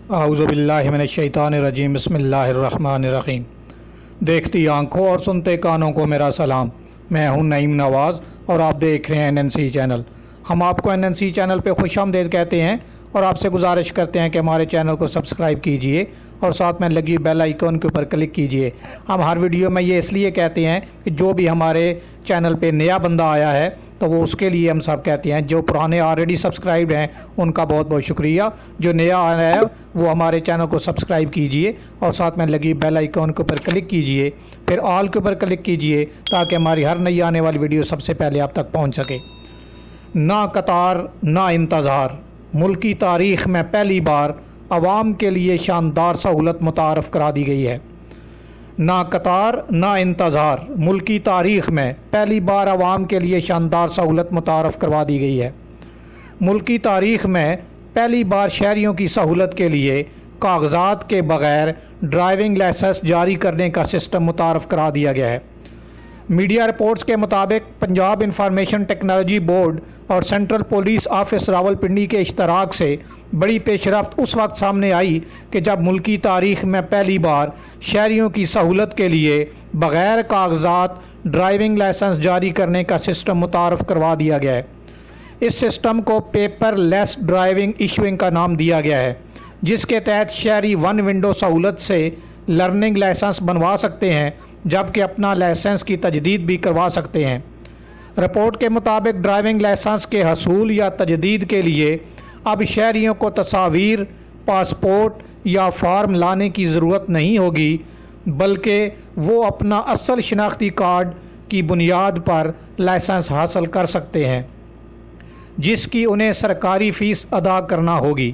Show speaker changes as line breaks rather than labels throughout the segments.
अऊज़ुबिल्लाहि मिनश्शैतानिर्रजीम बिस्मिल्लाहिर्रहमानिर्रहीम। देखती आंखों और सुनते कानों को मेरा सलाम। मैं हूं नईम नवाज़ और आप देख रहे हैं NNC चैनल। हम आपको NNC चैनल पे खुशामदीद कहते हैं और आपसे गुजारिश करते हैं कि हमारे चैनल को सब्सक्राइब कीजिए और साथ में लगी बेल आइकन के ऊपर क्लिक कीजिए। हम हर वीडियो में ये इसलिए कहते हैं कि जो भी हमारे चैनल पे नया बंदा आया है तो वो उसके लिए हम सब कहते हैं। जो पुराने ऑलरेडी सब्सक्राइब्ड हैं उनका बहुत बहुत शुक्रिया। जो नया आया है वो हमारे चैनल को सब्सक्राइब कीजिए और साथ में लगी बेल आइकन के ऊपर क्लिक कीजिए, फिर ऑल के ऊपर क्लिक कीजिए ताकि हमारी हर नई आने वाली वीडियो सबसे पहले आप तक पहुंच सके। ना कतार ना इंतज़ार, मुल्की तारीख़ में पहली बार आवाम के लिए शानदार सहूलत मुतारफ़ करा दी गई है। ना कतार ना इंतज़ार, मुल्की तारीख़ में पहली बार आवाम के लिए शानदार सहूलत मुतारफ़ करवा दी गई है। मुल्की तारीख़ में पहली बार शहरियों की सहूलत के लिए कागजात के बग़ैर ड्राइविंग लाइसेंस जारी करने का सिस्टम मुतारफ़ करा दिया गया है। मीडिया रिपोर्ट्स के मुताबिक पंजाब इंफॉर्मेशन टेक्नोलॉजी बोर्ड और सेंट्रल पुलिस ऑफिस रावलपिंडी के इश्तराक से बड़ी पेशरफ्त उस वक्त सामने आई कि जब मुल्की तारीख़ में पहली बार शहरियों की सहूलत के लिए बग़ैर कागजात ड्राइविंग लाइसेंस जारी करने का सिस्टम मुतारफ़ करवा दिया गया है। इस सिस्टम को पेपर लेस ड्राइविंग इशूइंग का नाम दिया गया है, जिसके तहत शहरी वन विंडो सहूलत से लर्निंग लाइसेंस बनवा सकते हैं जबकि अपना लाइसेंस की तजदीद भी करवा सकते हैं। रिपोर्ट के मुताबिक ड्राइविंग लाइसेंस के हसूल या तजदीद के लिए अब शहरियों को तस्वीर, पासपोर्ट या फॉर्म लाने की ज़रूरत नहीं होगी, बल्कि वो अपना असल शनाख्ती कार्ड की बुनियाद पर लाइसेंस हासिल कर सकते हैं, जिसकी उन्हें सरकारी फ़ीस अदा करना होगी।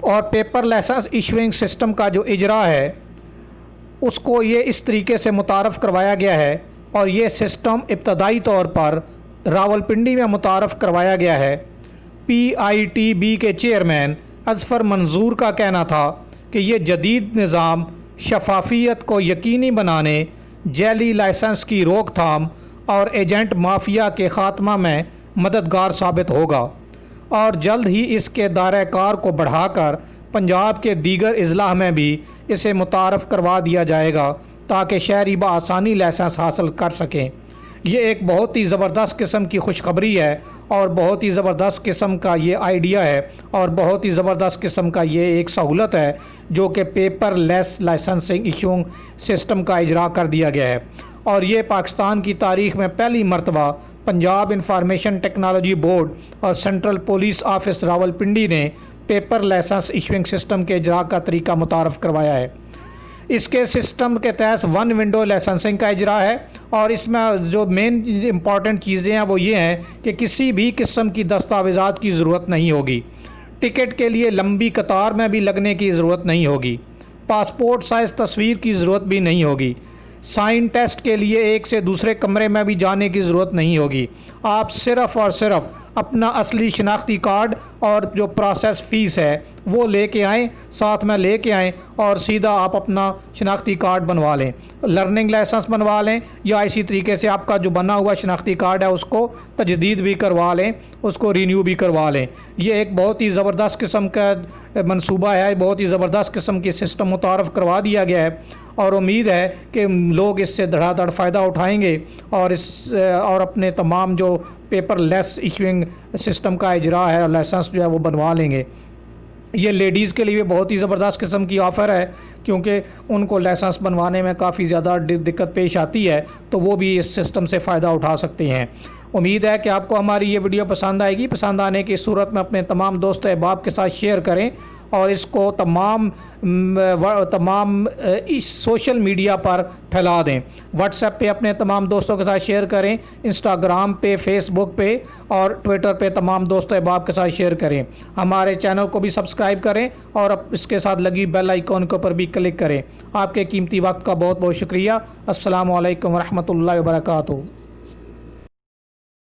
और पेपर लाइसेंस इशूइंग सिस्टम का जो इजरा है उसको ये इस तरीके से मुतारफ़ करवाया गया है और ये सिस्टम इब्तदाई तौर पर रावलपिंडी में मुतारफ़ करवाया गया है। PITB के चेयरमैन अज़फ़र मंजूर का कहना था कि ये जदीद निज़ाम शफाफियत को यकीनी बनाने, जैली लाइसेंस की रोकथाम और एजेंट माफिया के ख़ात्मा में मददगार साबित होगा और जल्द ही इसके दायरे कार को बढ़ाकर पंजाब के दीगर अजला में भी इसे मुतारफ़ करवा दिया जाएगा ताकि शहरी बआसानी लाइसेंस हासिल कर सकें। ये एक बहुत ही ज़बरदस्त किस्म की खुशखबरी है और बहुत ही ज़बरदस्त किस्म का ये आइडिया है और बहुत ही ज़बरदस्त किस्म का ये एक सहूलत है जो कि paper less licensing issuing system का इजरा कर दिया गया है। और ये पाकिस्तान की तारीख़ में पहली मरतबा पंजाब इंफॉर्मेशन टेक्नोलॉजी बोर्ड और सेंट्रल पुलिस ऑफिस रावलपिंडी ने पेपर लाइसेंस इशूइंग सिस्टम के इजरा का तरीका मुतारफ़ करवाया है। इसके सिस्टम के तहत वन विंडो लाइसेंसिंग का इजरा है और इसमें जो मेन इंपॉर्टेंट चीज़ें हैं वो ये हैं कि किसी भी किस्म की दस्तावेज़ात की ज़रूरत नहीं होगी, टिकट के लिए लंबी कतार में भी लगने की ज़रूरत नहीं होगी, पासपोर्ट साइज़ तस्वीर की ज़रूरत भी नहीं होगी, साइन टेस्ट के लिए एक से दूसरे कमरे में भी जाने की ज़रूरत नहीं होगी। आप सिर्फ़ और सिर्फ अपना असली शनाख्ती कार्ड और जो प्रोसेस फ़ीस है वो लेके आएँ, साथ में लेके आएँ और सीधा आप अपना शनाख्ती कार्ड बनवा लें, लर्निंग लाइसेंस बनवा लें या इसी तरीके से आपका जो बना हुआ शनाख्ती कार्ड है उसको तजदीद भी करवा लें, उसको रीन्यू भी करवा लें। ये एक बहुत ही ज़बरदस्त किस्म का मंसूबा है, बहुत ही ज़बरदस्त किस्म की सिस्टम मुतारफ़ करवा दिया गया है और उम्मीद है कि लोग इससे धड़ाधड़ फ़ायदा उठाएंगे और अपने तमाम जो पेपर लेस इशूइंग सिस्टम का इजरा है और लाइसेंस जो है वो बनवा लेंगे। ये लेडीज़ के लिए भी बहुत ही ज़बरदस्त किस्म की ऑफ़र है क्योंकि उनको लाइसेंस बनवाने में काफ़ी ज़्यादा दिक्कत पेश आती है, तो वो भी इस सिस्टम से फ़ायदा उठा सकते हैं। उम्मीद है कि आपको हमारी ये वीडियो पसंद आएगी। पसंद आने की सूरत में अपने तमाम दोस्त अहबाब के साथ शेयर करें और इसको तमाम इस सोशल मीडिया पर फैला दें। व्हाट्सएप पे अपने तमाम दोस्तों के साथ शेयर करें, इंस्टाग्राम पे, फेसबुक पे और ट्विटर पे तमाम दोस्त अहबाब के साथ शेयर करें। हमारे चैनल को भी सब्सक्राइब करें और इसके साथ लगी बेल आइकॉन के ऊपर भी क्लिक करें। आपके कीमती वक्त का बहुत बहुत शुक्रिया। अस्सलामु अलैकुम वरहमतुल्लाहि वबरकातुहू।